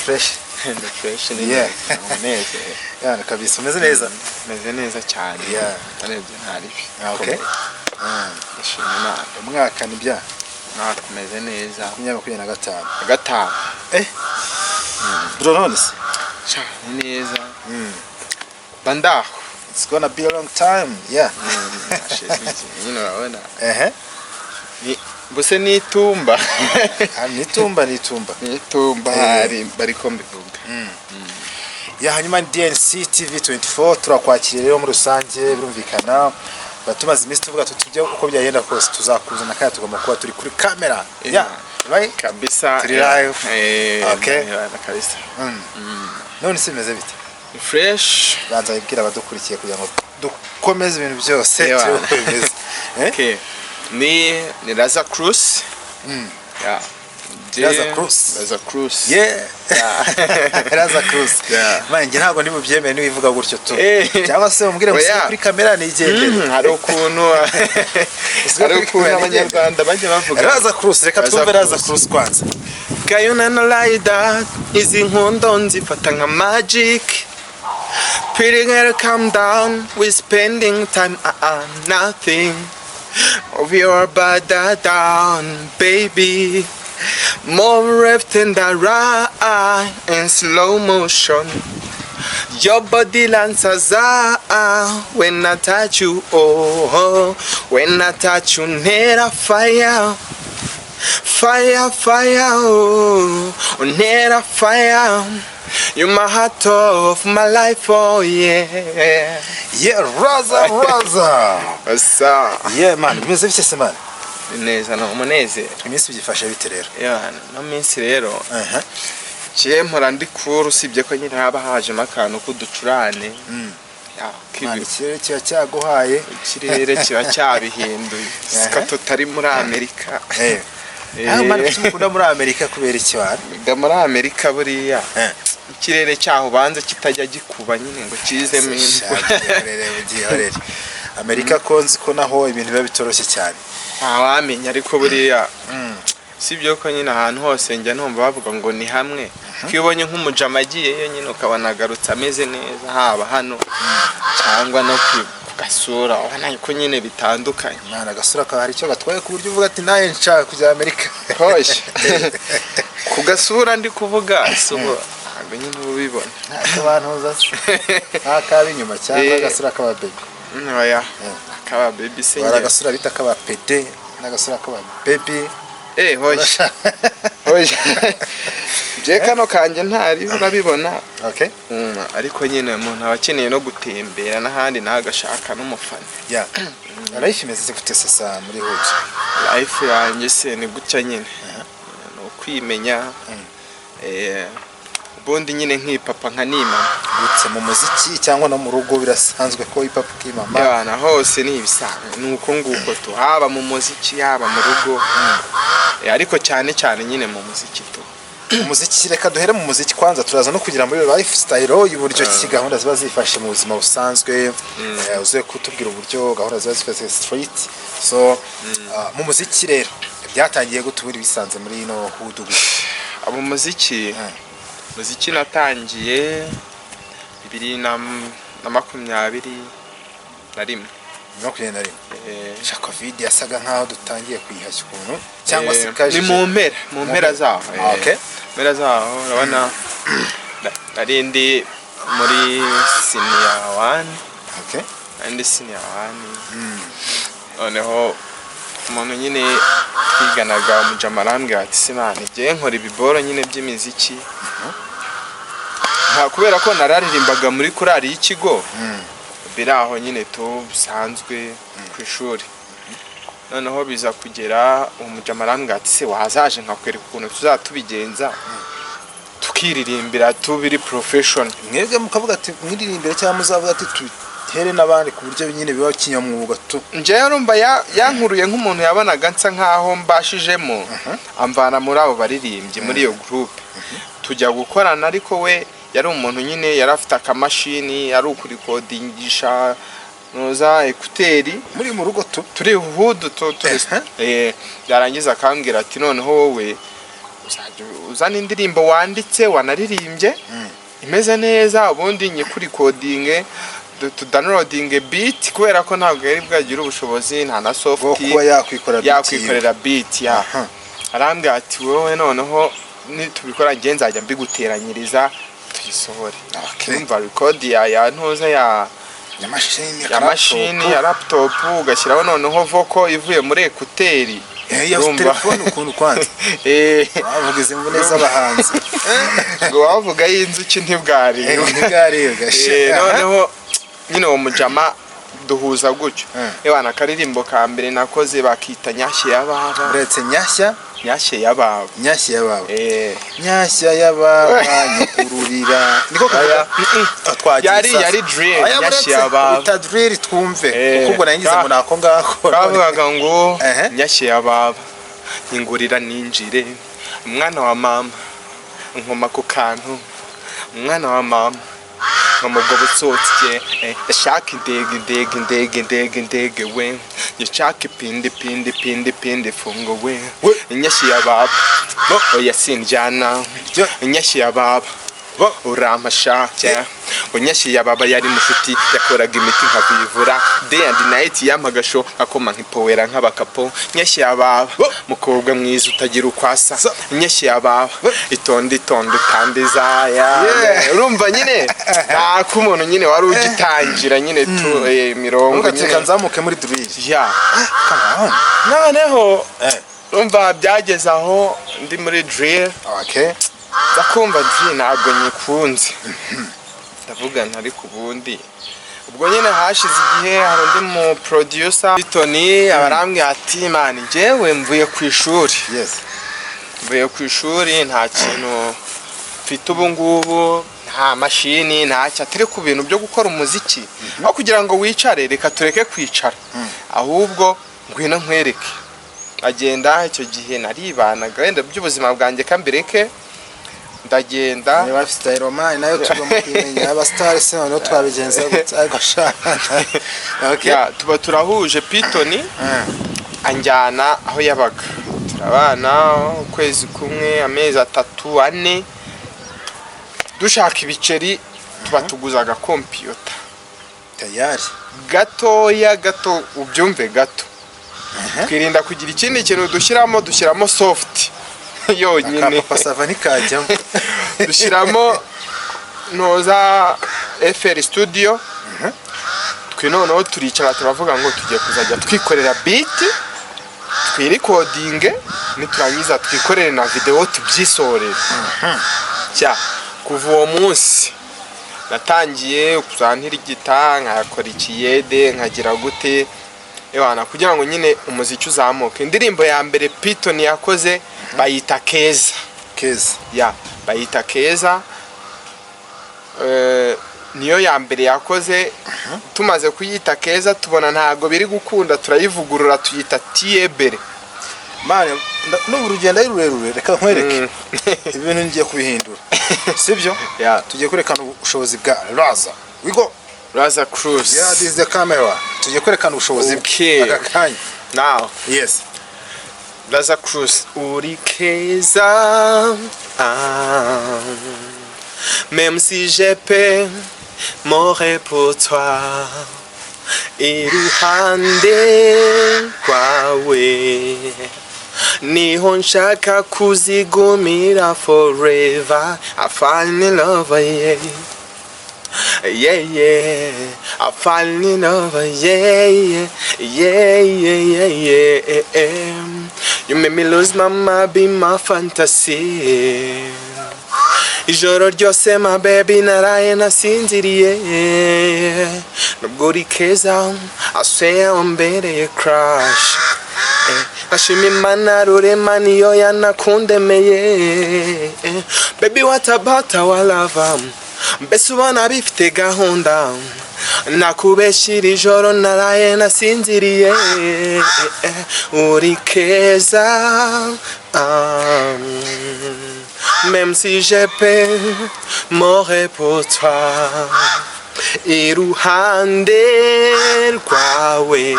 fresh. Ni fresh ni Yeah. neza. Yana kabisa umeze neza. Meze neza cyane. Yeah. Arebye ntari. Okay. Ndashimira Umwaka ni bya. nakomeze neza. 2025. Gatanu. Bro Nones. Cyane neza. Bandaho. It's gonna be a long time. Yeah. You know, urabona. Bose nitumba. Nitumba. Nitumba hari bariko mbivuga. Ya hanyuma DNC TV 24 turakwakiriye rero muri rusange birumvikana batumaze iminsi tuvuga tutujye uko byagenda kose tuzakuzana kandi tugomba kuba turi kuri kamera. Ya right kabisa. Turi live. Okay. Kabisa. None simeze bite? Fresh. Banza ibwira abadukurikiye kugira ngo dukomeze ibintu byose bimeze. Okay. Ni Raza Cruz. Yeah. Raza Cruz. Yeah. Raza Cruz. Manje ntago ndi mubyemeye ni wivuga gutyo tu. Cyangwa se umbwire ngo kuri kamera ni igendere. Hari ukuntu abanyarwanda bajye bavuga. Raza Cruz reka twumve Raza Cruz kwanza. Kayuna no like izi nkondo nzifata nka magic. Pretty girl calm down, we spending time nothing. Move your body down, baby. More left and right in slow motion. Your body lances when I touch you. Oh, when I touch you, need a fire. Fire, oh, need a fire. You're my heart of my life, oh yeah. Yeah, Raza. Asa. Yeah man, bimeze bise man. Neza no umuneze. Iminsi byifashe bite rero? Yeah, no minsi rero. Mpora ndi kuru sibye ko nyine haba haje makano kuducurane. Ikirere kiba cyaguhaye, ikirere kiba cyabihinduye. Sika tutari muri Amerika. Mani kumukunda muri Amerika kubera iki wari? Ga muri Amerika buriya. Ikirere cyaho banze kitajya gikuba nyine ngo kizemo imvura. Amerika konzi ko naho ibintu biba bitoroshye cyane. Wamenya ariko buriya sibyo ko nyine ahantu hose njya numva bavuga ngo ni hamwe. Kwibonye nk'umujama agiye nyine ukabona agarutse ameze neza haba hano cyangwa no kugasura ubona ko nyine bitandukanye. Mwana gasura ka hari cyo gatwaye ku buryo uvuga ati naye nshaka kujya Amerika. Hoje kugasura ndi kuvuga subo ntabwo nyine ubibona. Abantu zase akabi nyuma cyangwa agasura kaba baby. Oya kaba baby se nyine agasura bita kaba pede n'agasura kaba baby. Hoje je kano kanje ntari urabibona. Okay. Ariko nyine umuntu abakeneye no gutembera n'ahandi nagashaka n'umufana. Yeah. Life imeze gute sasa muri hoje? Life yanjye se ni gutya nyine. No kwimenya. Bondi nyine nk'ipapa nka nima gutse mu muziki cyangwa no mu rugo birasanzwe ko ipapa k'imama. Yana hose ni ibisanzwe nuko nguko to haba mu muziki haba mu rugo. Ariko cyane nyine mu muziki to. Umuziki reka duhere mu muziki kwanza turaza no kugira muri lifestyle y'uburyo ki gahunda ziba zifashe mu buzima busanzwe. Uze kutubwira uburyo gahunda ziba zifashe street. So mu muziki rero byatangiye gutubira bisanze muri no hudugu. Abo muziki natangiye 2021. Cha Covid yasaga nkaho dutangiye kwihashya ukuntu cyangwa se kaje ni mu mpera zaho. Okay. Mpera zaho urabona narindi muri senior 1. Okay. And senior 1. Noneho umuntu nyine twiganaga umujamarambwe ati simani je nkora ibiboro nyine by'imiziki. Kubera ko nararirimbaga muri korali y'ikigo. Biraho nyine tusanzwe ku ishuri. Noneho biza kugera umujamarambwe ati se wazaje nkakwereka ukuntu tuzatubigenza tukiririmbira tubiri profession. Mwebwe mukavuga ati mwiririmbire cyangwa muzavuga ati tubitere nabandi ku buryo nyine biba kinyamwuga tu. Nje yarumva yankuruye nk'umuntu yabonaga nsa nkaho mbashijemo amvana muri abo baririmbye muri iyo group. Tujya gukorana ariko we yari umuntu nyine yarafite akamashini yari ukurikodingisha noza ekuteri muri mu rugo turi hudu yarangiza akambwira ati noneho wowe uzana indirimbo wanditse wanaririmbye imeze neza ubundi nyikurikodinge tudownloading beat kubera ko ntabwo yari bwagira ubushobozi nta na soft kuba yakwikorera beat ya arambwira ati wowe noneho nitubikora ngiye nzajya mbiguteranyiriza tuyisohore urumva record ya ntoza ya mashini ya laptop ugashyiraho noneho vocal ivuye muri ekuteri ya telefone ukuntu kwanza wavugize imvune z'abahanzi ngo wavuga y'inzuki ntibwari gashe noneho nyine uwo mujama duhuza gutyo ebana karirimbo ka mbere nakoze bakita nyashye yababa uretse nyashye yababa nyashya yababa nyikururira niko yari drill nyashye yababa uta drill twumve kuko nangize ngo nako ngako kavuga ngo nyashye yababa ingurira ninjire umwana wa mama nkoma ku kantu umwana wa mama nkomubwo butsotse shaka indege we yashaka pindi fungo we nyashye yababa oya sinjyana nyashye yababa urampashake unyashye yababa yari mushuti yakoraga imiti nkabivura day and night yamagasho akoma nkipowera nk'abakapo nyashye yababa mukobwa mwiza utagira ukwasa nyashye yababa itonde utandiza urumva nyine ko umuntu nyine wari ugitangira nyine mirongo ugateka nzamuke muri drill noneho urumva byageze aho ndi muri drill ndakumva drill ntabwo nyikunze ndavuga ntari ku bundi ubwo nyine hashize igihe hari undi mu producer Tony abarambwira ati man njyewe mvuye ku ishuri mvuye ku ishuri nta kintu mfite ubu ngubu nta mashini ntacyo atari ku bintu byo gukora umuziki aho kugira ngo wicare reka tureke kwicara ahubwo ngwino nkwereke agenda icyo gihe naribanaga wenda by'ubuzima bwanjye kambireke ndagenda niba style romani nayo tugomba aba star se no twabigenza gutagashaka tuba turahuje Pitoni anjyana aho yabaga turabana ukwezi kumwe amezi 3-4 dushaka ibiceri tuba tuguzaga computer tayari gato ubyumve gato twirinda kugira ikindi kintu dushyiramo soft yonyine pasava nikajyamo dushyiramo noza FL studio twinoneho turicara turavuga ngo tugiye kuzajya twikorera beat twirecording niturangiza twikorere na video tubyisorere kuva uwo munsi natangiye kuzantira igita nkakora ikiyede nkagira gute ebana kugira ngo nyine umuziki uzamuke indirimbo ya mbere Pitoni yakoze bayita Keza bayita Keza niyo ya mbere yakoze tumaze kuyita Keza tubona ntago biri gukunda turayivugurura tuyita Imbere mane n'ubu rugenda rurerure reka nkwereke ibintu ngiye kubihindura sibyo tugiye kwerekana ubushobozi bwa Raza Cruz this is the camera tugiye kwerekana ubushobozi bw'agakanya now Raza Cruz uri Keza même si j'ai peur m'aurait pour toi iruhande kwawe niho nshaka kuzigumira forever I fall in love I fall in love you make me lose my mind be my fantasy ijoro ryose my baby naraye nasinziriye nubwo uri Keza I swear umbereye crush ashima Imana rurema niyo yanakundemeye baby what about our love mbese ubona bifite gahunda nakubeshyira ijoro naraye nasinziriye uri Keza même si j'ai peur m'aurait pour toi iruhande rwawe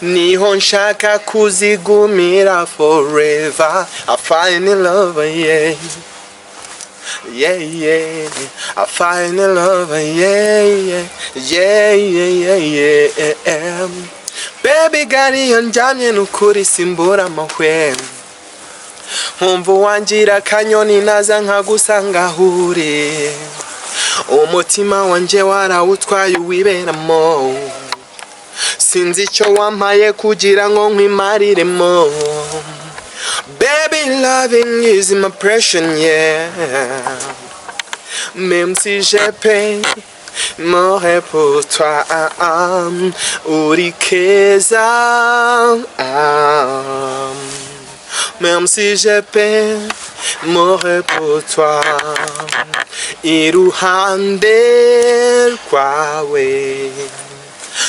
niho nshaka kuzigumira forever. I find love, yeah. Yeah, yeah, I find love, yeah, yeah, yeah, yeah, yeah, yeah. Baby gari yanjanye nukuri simbura amahwemo. Nkumva wangira akanyoni naza nkagusanga hure. Umutima wanje warawutwaye uwiberamo. Sinzi icyo wampaye kugira ngo nkwimariremo. Baby, loving is my passion, yeah. Même si je paye, mourrai pour toi. Uri keza. Même si je paye, mourrai pour toi. Iruhande rwawe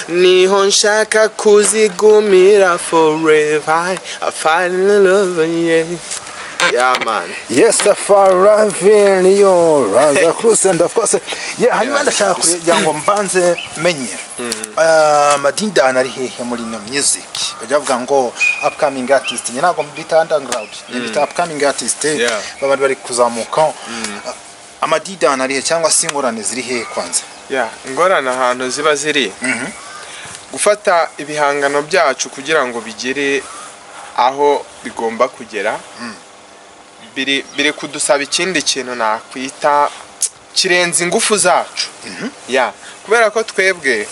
niho nshaka kuzigumira forever. I find love, yeah. Yeah, man. Yes, Farave niyo raza Kurusha and of course. Yeah, hanyuma ndashaka kugira ngo mbanze menye. Madinda ari hehe muri no music. Bavuga ngo upcoming artist, nyago mbita underground. Mbita upcoming artist. Babandi bari kuzamuka. Amadida ari hehe cyangwa singorane ziri hehe kwanza? Yeah, ingorane ahantu ziba ziri. Gufata ibihangano byacu kugira ngo bigere aho bigomba kugera. Biri kudusaba ikindi kintu nakwita kirenze ingufu zacu. Yeah, kubera ko twebwe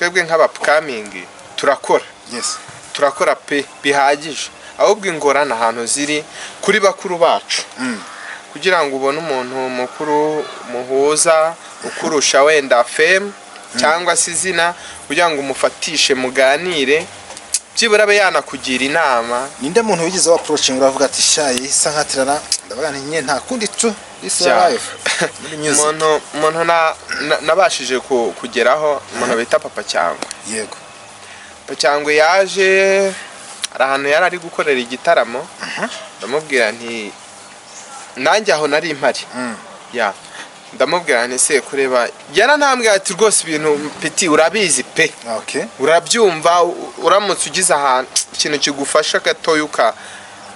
nk'abapkamingi turakora. Yes. Turakora pe bihagije. Ahubwo ingorane ahantu ziri kuri bakuru bacu. Kugira ngo ubone umuntu mukuru muhuza ukurusha wenda fame cyangwa sizina kugira ngo umufatishe muganire byibura be yanakugira inama. Ninde muntu wigize wa approaching uravuga ati shaye isa nkatirana ndavuga nti nta kundi tu this life muri music. Umuntu nabashije kugeraho umuntu bita papa cyangwa. Yego. Papa cyangwa yaje arahantu yari ari gukorera igitaramo. Ndamubwira nti nanjye aho nari impari. Yeah. Ndamubwira nti se kureba yaranambwira ati rwose ibintu peti urabizi pe. Okay. Urabyumva uramutse ugize ahantu ikintu kigufasha gatoyuka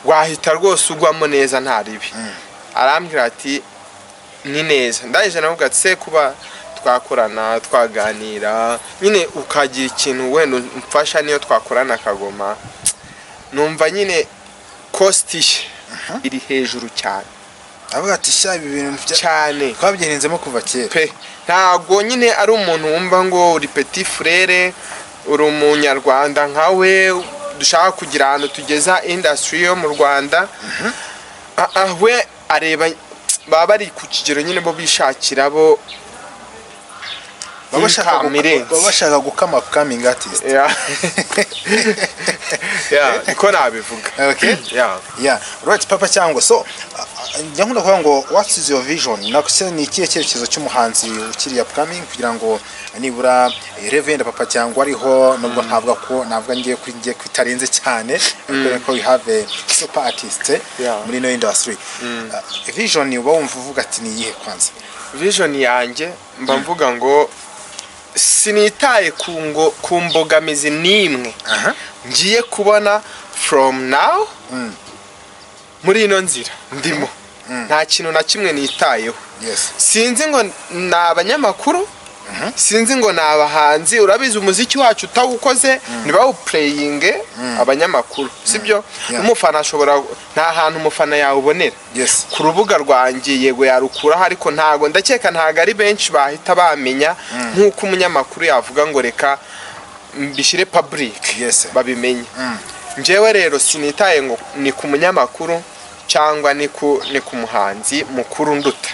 wahita rwose ugwamo neza nta ribi. Arambwira ati ni neza. Ndaje navuga ati se kuba twakorana twaganira nyine ukagira ikintu wenda umfasha niyo twakorana kagoma. Numva nyine cost iri hejuru cyane. Avuga ati sha ibi bintu cyane twabyirinzemo kuva kera pe. Ntago nyine ari umuntu wumva ngo uri petit frère uri umunyarwanda nkawe dushaka kugira ahantu tugeza industry yo mu Rwanda. We areba baba bari ku kigero nyine bo bishakira bo babashaka gukama upcoming artist. Yeah. Yeah, niko nabivuga. Okay. Yeah. Right, papa cyangwa so nkunda kuvuga ngo what is your vision? Nakuse ni ikihe cyerekezo cy'umuhanzi ukiri upcoming kugira ngo nibura Reverend papa cyangwa ariho nubwo ntavuga ko navuga ngiye kwitarenze cyane kuko we have a super artist muri no industry. Vision uba wumva uvuga ati ni iyihe kwanza? Vision yanjye mba mvuga ngo sinitaye ku mbogamizi nimwe ngiye kubona from now muri ino nzira ndimo. Nta kintu na kimwe nitayeho. Sinzi ngo nabanyamakuru, sinzi ngo nabahanzi. Urabizi umuziki wacu utawukoze ntibawuplaying abanyamakuru, sibyo? Umufana ashobora nta hantu umufana yawubonera. Ku rubuga rwanjye yego yarukura ariko ntago ndakeka ntago ari benshi bahita bamenya nkuko umunyamakuru yavuga ngo reka mbishire public babimenye. Njewe rero sinitaye ngo ni ku munyamakuru cyangwa ni ku muhanzi mukuru nduta.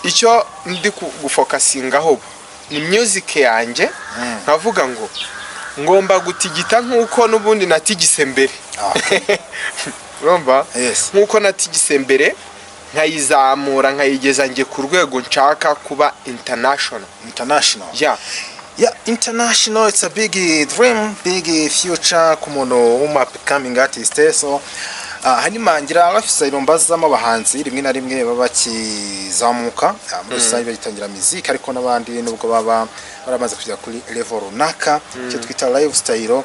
Icyo ndi gufokasingaho ni music yanjye. Nkavuga ngo ngomba gutigita nkuko nubundi natigise mbere. Urumva? Nkuko natigise mbere nkayizamura nkayigeza nge ku rwego nshaka kuba international. Yeah, international, it's a big dream, big future kumuntu upcoming artist. So hanyuma ngira lifestyle mbazamo abahanzi rimwe na rimwe baba bakizamuka muri rusange bagitangira muziki ariko n'abandi nubwo baba baramaze kujya kuri level runaka cyo twita lifestyle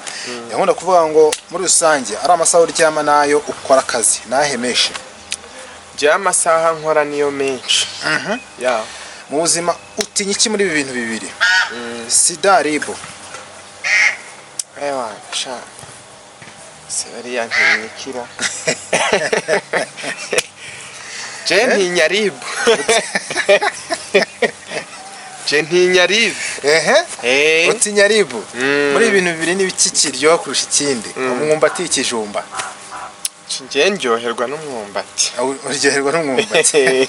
nkunda kuvuga ngo muri rusange ari amasaha uryama nayo ukora akazi nahemeshe je amasaha nkora niyo menshi ya mu buzima utinya iki muri ibi bintu bibiri sida ribo ewa sha Sari yantinyikira je ntinya ribu je ntinya ribu utinya ribu muri ibintu bibiri n'ibiki kiryoha kurusha ikindi umwumbati ikijumba je ndyoherwa n'umwumbati uryoherwa n'umwumbati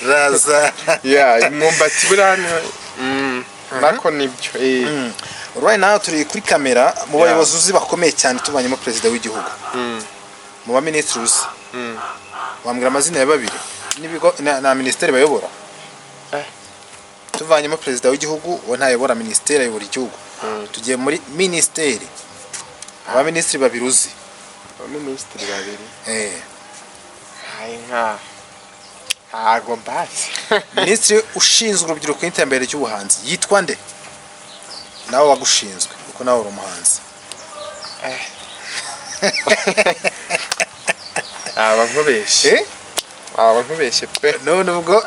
raza ya umwumbati burane nako nibyo right now turi kuri kamera mu bayobozi uzi bakomeye cyane tubanyemo president w'igihugu mu ba ministers bambwira amazina ya babiri nibigo na ministeri bayobora tuvanyemo president w'igihugu wo ntayobora ministeri ayobora igihugu tugiye muri ministeri aba ministeri babiri uzi ministeri babiri hayi nka hago mbasi ministeri ushinzwe urubyiruko n'iterambere ry'ubuhanzi yitwa nde nawe wagushinzwe kuko nawe uri umuhanzi aba nkubeshe pe none ubwo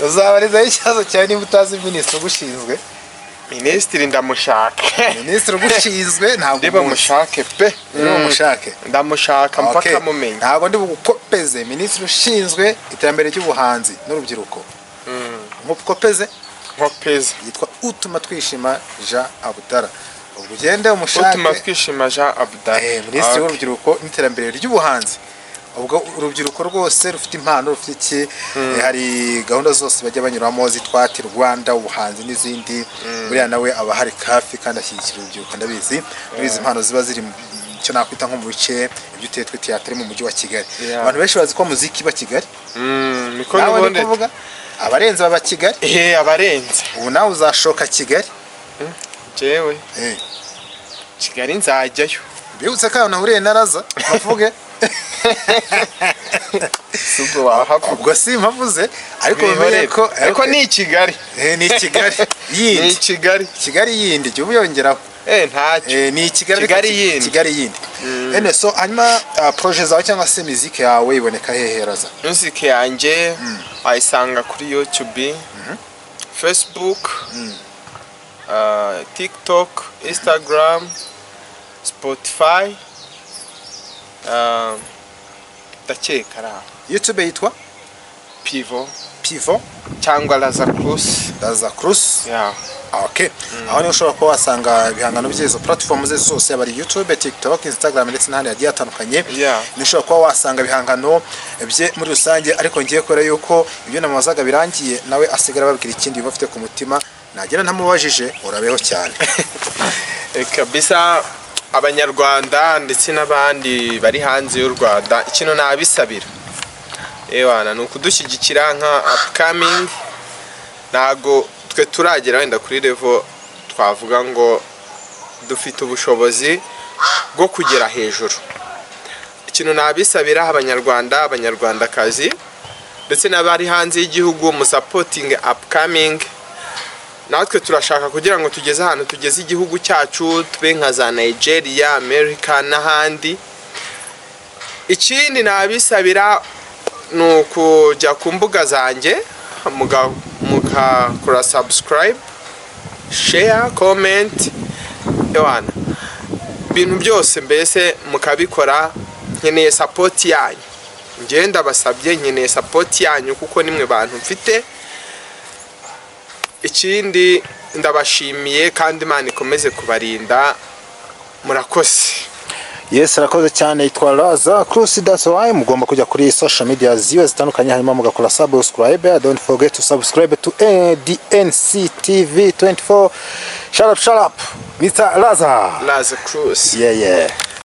uzabarizaho ikibazo cyawe niba utazi minisitiri ugushinzwe minisitiri ndamushaka minisitiri ugushinzwe ntabwo ndiba mushake pe mushake ndamushaka mpaka mumenye ntabwo ndi bugukopeze minisitiri ushinzwe iterambere ry'ubuhanzi n'urubyiruko nkupkopeze yitwa Utuma Twishima Jean Abdara ubwo ugende umushake Utuma Twishima Jean Abdara minisitiri w'urubyiruko n'iterambere ry'ubuhanzi ubwo urubyiruko rwose rufite impano rufite iki hari gahunda zose bajya banyuramo zitwati Rwanda ubuhanzi n'izindi buriya nawe aba hari kafi kandi ashyigikira urubyiruko ndabizi bizi impano ziba ziri cyo nakwita nko mu bice ibyo utetwe theatre mu mujyi wa Kigali abantu benshi bazi ko muziki ba Kigali niko nibonde kuvuga abarenze baba Kigali abarenze ubu nawe uzashoka Kigali jewe Kigali nzajyayo bibutse ko nahuriye naraza bavuge sugo wahapo ubwo si mpavuze ariko bivuye ko ariko ni Kigali ni Kigali yindi ni Kigali yindi jye ubiyongeraho ntacyo ni Kigali yindi ene so hanyuma projet zawe cyangwa se music yawe iboneka heheraza music yanjye ayisanga kuri YouTube Facebook TikTok Instagram Spotify ndakeka ra YouTube yitwa Pivo cyangwa Laza Cruz okay aho ni ushobora kuba wasanga ibihangano by'izo platform ze zose abari YouTube TikTok Instagram ndetse n'ahandi yagiye atandukanye ni ushobora kuba wasanga ibihangano bye muri rusange ariko ngiye kwera yuko ibyo namazaga birangiye nawe asigara babwira ikindi bafite ku mutima nagera ntamubajije urabeho cyane kabisa abanyarwanda ndetse n'abandi bari hanze y'u Rwanda ikintu nabisabira ewana nukudushyigikira nka upcoming nago twe turagera wenda kuri level twavuga ngo dufite ubushobozi bwo kugera hejuru ikintu nabisabira abanyarwandakazi ndetse n'abari hanze y'igihugu mu supporting upcoming natwe turashaka kugira ngo tugeze ahantu tugeze igihugu cyacu tube nka za Nigeria America n'ahandi ikindi nabisabira nukujya ku mbuga zanjye mugakora subscribe share comment ewana ibintu byose mbese mukabikora nkeneye support yanyu ngenda basabye nkeneye support yanyu kuko nimwe bantu mfite ikindi ndabashimiye kandi Imana ikomeze kubarinda murakoze Yes arakoze cyane yitwa Laza Cruz that's why mugomba kujya kuri social media ziwe zitandukanye hanyuma mugakora subscribe don't forget to subscribe to DNC TV 24 shut up Mr. Laza Cruz yeah